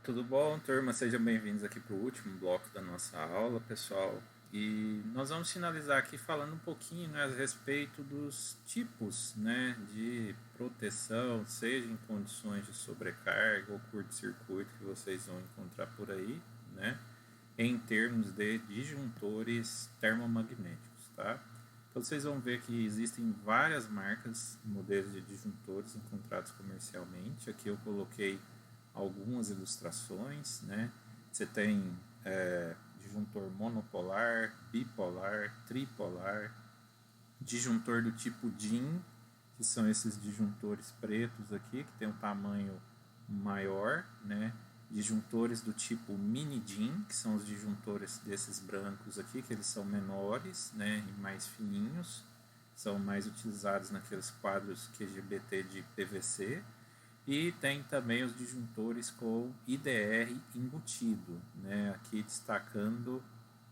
Tudo bom, turma? Sejam bem-vindos aqui para o último bloco da nossa aula, pessoal. E nós vamos finalizar aqui falando um pouquinho, né, a respeito dos tipos, né, de proteção, seja em condições de sobrecarga ou curto-circuito que vocês vão encontrar por aí, né, em termos de disjuntores termomagnéticos, tá? Então vocês vão ver que existem várias marcas, modelos de disjuntores encontrados comercialmente. Aqui eu coloquei algumas ilustrações, né? Você tem disjuntor monopolar, bipolar, tripolar, disjuntor do tipo DIN, que são esses disjuntores pretos aqui, que tem um tamanho maior, né? Disjuntores do tipo mini DIN, que são os disjuntores desses brancos aqui, que eles são menores, né, e mais fininhos, são mais utilizados naqueles quadros QGBT de PVC. E tem também os disjuntores com IDR embutido, né? Aqui destacando,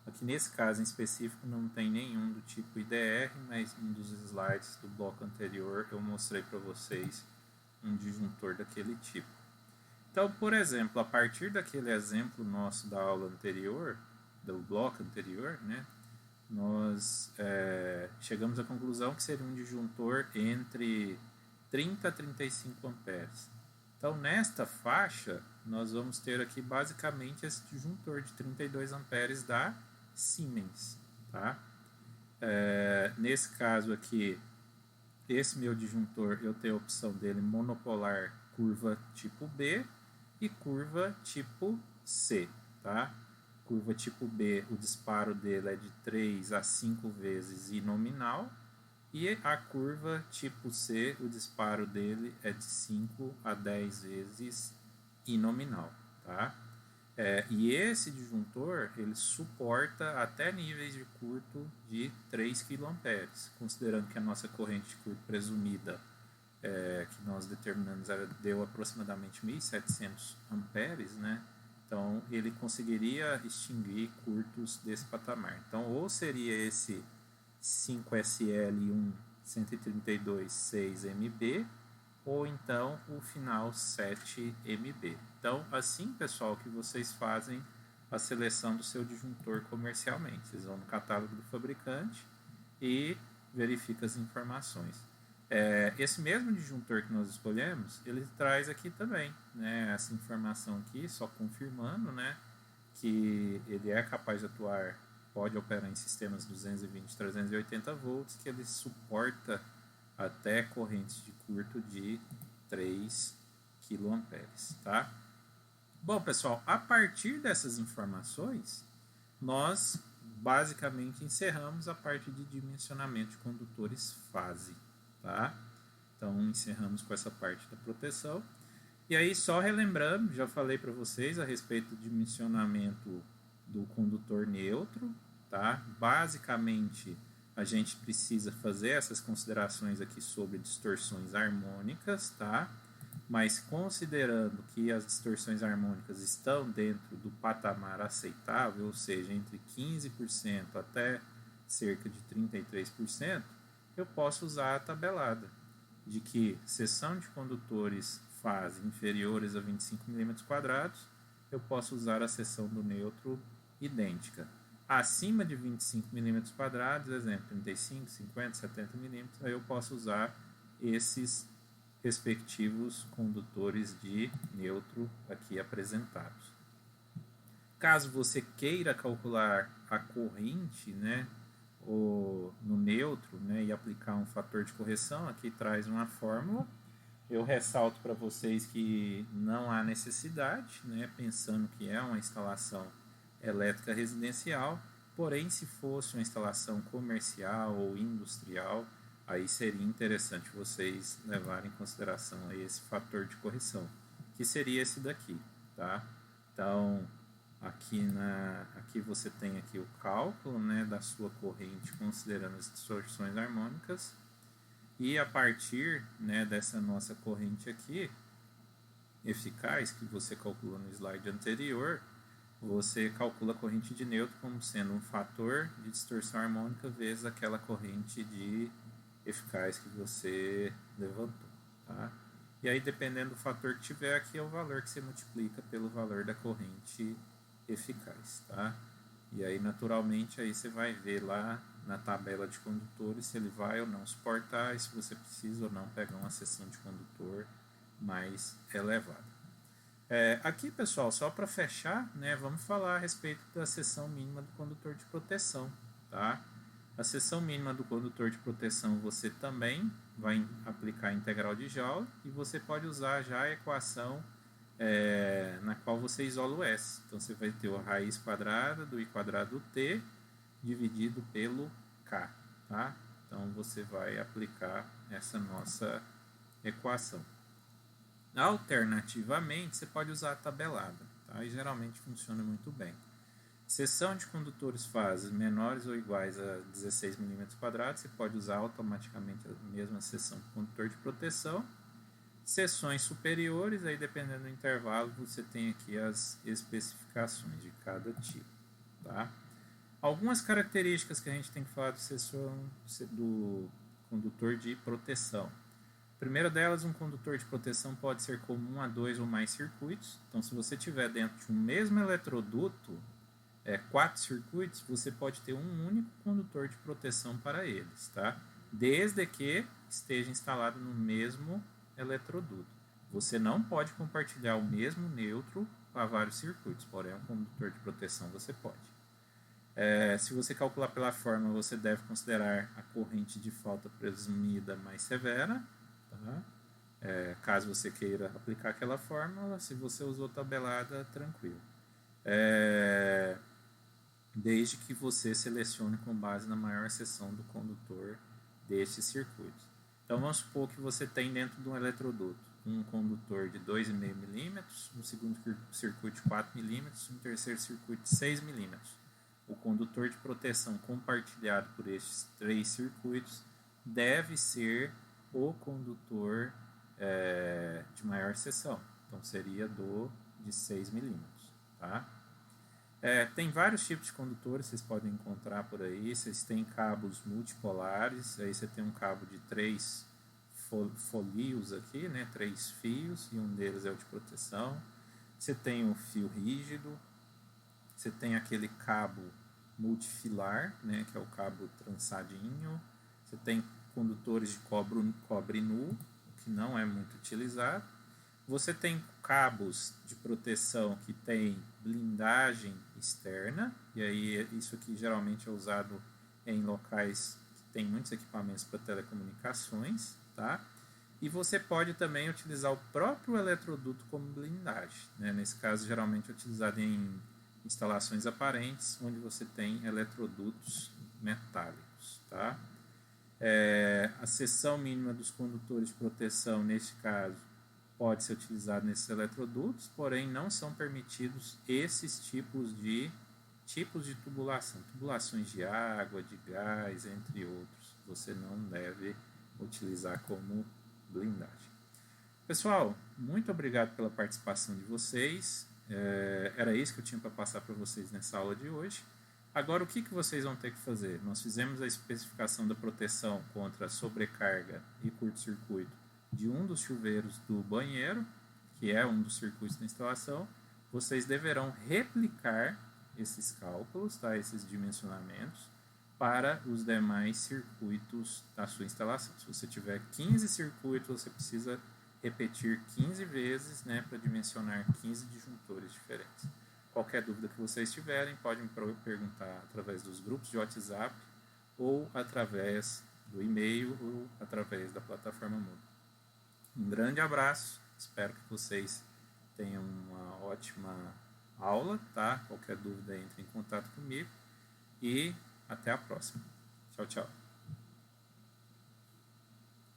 aqui nesse caso em específico não tem nenhum do tipo IDR, mas um dos slides do bloco anterior eu mostrei para vocês um disjuntor daquele tipo. Então, por exemplo, a partir daquele exemplo nosso da aula anterior, do bloco anterior, né? Nós chegamos à conclusão que seria um disjuntor entre 30 a 35 amperes. Então, nesta faixa, nós vamos ter aqui basicamente esse disjuntor de 32 amperes da Siemens. Tá? Nesse caso aqui, esse meu disjuntor, eu tenho a opção dele monopolar curva tipo B e curva tipo C. Tá? Curva tipo B, o disparo dele é de 3 a 5 vezes I nominal, e a curva tipo C, o disparo dele é de 5 a 10 vezes I nominal. Tá? E esse disjuntor ele suporta até níveis de curto de 3 kA, considerando que a nossa corrente de curto presumida que nós determinamos deu aproximadamente 1.700 amperes, né? Então ele conseguiria extinguir curtos desse patamar. Então ou seria esse 5SL1 132.6 MB ou então o final 7 MB. Então assim, pessoal, que vocês fazem a seleção do seu disjuntor comercialmente. Vocês vão no catálogo do fabricante e verificam as informações. Esse mesmo disjuntor que nós escolhemos, ele traz aqui também, né, essa informação aqui, só confirmando, né, que ele é capaz de atuar, pode operar em sistemas 220, 380 volts, que ele suporta até correntes de curto de 3 kA, tá? Bom, pessoal, a partir dessas informações, nós basicamente encerramos a parte de dimensionamento de condutores fase, tá? Então, encerramos com essa parte da proteção. E aí, só relembrando, já falei para vocês a respeito do dimensionamento do condutor neutro, tá? Basicamente, a gente precisa fazer essas considerações aqui sobre distorções harmônicas, tá? Mas considerando que as distorções harmônicas estão dentro do patamar aceitável, ou seja, entre 15% até cerca de 33%, eu posso usar a tabelada de que seção de condutores fase inferiores a 25 mm², eu posso usar a seção do neutro idêntica. Acima de 25 mm², exemplo, 35, 50, 70 mm, aí eu posso usar esses respectivos condutores de neutro aqui apresentados. Caso você queira calcular a corrente, né, no neutro, né, e aplicar um fator de correção, aqui traz uma fórmula. Eu ressalto para vocês que não há necessidade, né, pensando que é uma instalação elétrica residencial, porém se fosse uma instalação comercial ou industrial, aí seria interessante vocês levarem em consideração aí esse fator de correção, que seria esse daqui, tá? Então, aqui você tem aqui o cálculo, né, da sua corrente considerando as distorções harmônicas, e a partir, né, dessa nossa corrente aqui eficaz que você calculou no slide anterior, você calcula a corrente de neutro como sendo um fator de distorção harmônica vezes aquela corrente de eficaz que você levantou, tá? E aí, dependendo do fator que tiver aqui, é o valor que você multiplica pelo valor da corrente eficaz, tá? E aí, naturalmente, aí você vai ver lá na tabela de condutores se ele vai ou não suportar e se você precisa ou não pegar uma seção de condutor mais elevada. Aqui, pessoal, só para fechar, né, vamos falar a respeito da seção mínima do condutor de proteção, tá? A seção mínima do condutor de proteção você também vai aplicar a integral de Joule e você pode usar já a equação na qual você isola o S. Então, você vai ter a raiz quadrada do I quadrado T dividido pelo K, tá? Então, você vai aplicar essa nossa equação. Alternativamente, você pode usar a tabelada, tá? E geralmente funciona muito bem. Seção de condutores fases menores ou iguais a 16 mm², você pode usar automaticamente a mesma seção de condutor de proteção. Seções superiores, aí dependendo do intervalo, você tem aqui as especificações de cada tipo, tá? Algumas características que a gente tem que falar do condutor de proteção. A primeira delas, um condutor de proteção pode ser comum a 2 ou mais circuitos. Então, se você tiver dentro de um mesmo eletroduto, 4 circuitos, você pode ter um único condutor de proteção para eles, tá? Desde que esteja instalado no mesmo eletroduto. Você não pode compartilhar o mesmo nêutro para vários circuitos, porém, um condutor de proteção você pode. Se você calcular pela fórmula, você deve considerar a corrente de falta presumida mais severa, tá? Caso você queira aplicar aquela fórmula, se você usou tabelada, tranquilo. Desde que você selecione com base na maior seção do condutor deste circuito. Então, vamos supor que você tem dentro de um eletroduto um condutor de 2,5 mm, um segundo circuito de 4 mm, um terceiro circuito de 6 mm. O condutor de proteção compartilhado por estes 3 circuitos deve ser o condutor de maior seção. Então, seria de 6 mm. Tá? Tem vários tipos de condutores, vocês podem encontrar por aí. Vocês têm cabos multipolares, aí você tem um cabo de 3 folios aqui, né, 3 fios, e um deles é o de proteção. Você tem o fio rígido, você tem aquele cabo multifilar, né, que é o cabo trançadinho. Você tem condutores de cobre nu, que não é muito utilizado. Você tem cabos de proteção que tem blindagem externa, e aí isso aqui geralmente é usado em locais que tem muitos equipamentos para telecomunicações, tá? E você pode também utilizar o próprio eletroduto como blindagem, né? Nesse caso, geralmente é utilizado em instalações aparentes, onde você tem eletrodutos metálicos, tá? A seção mínima dos condutores de proteção, neste caso, pode ser utilizado nesses eletrodutos, porém não são permitidos esses tipos de tubulação, tubulações de água, de gás, entre outros. Você não deve utilizar como blindagem. Pessoal, muito obrigado pela participação de vocês. Era isso que eu tinha para passar para vocês nessa aula de hoje. Agora, o que vocês vão ter que fazer? Nós fizemos a especificação da proteção contra sobrecarga e curto-circuito de um dos chuveiros do banheiro, que é um dos circuitos da instalação. Vocês deverão replicar esses cálculos, tá? Esses dimensionamentos, para os demais circuitos da sua instalação. Se você tiver 15 circuitos, você precisa repetir 15 vezes, né, para dimensionar 15 disjuntores diferentes. Qualquer dúvida que vocês tiverem, podem perguntar através dos grupos de WhatsApp, ou através do e-mail, ou através da plataforma Moodle. Um grande abraço, espero que vocês tenham uma ótima aula, tá? Qualquer dúvida, entre em contato comigo e até a próxima. Tchau, tchau.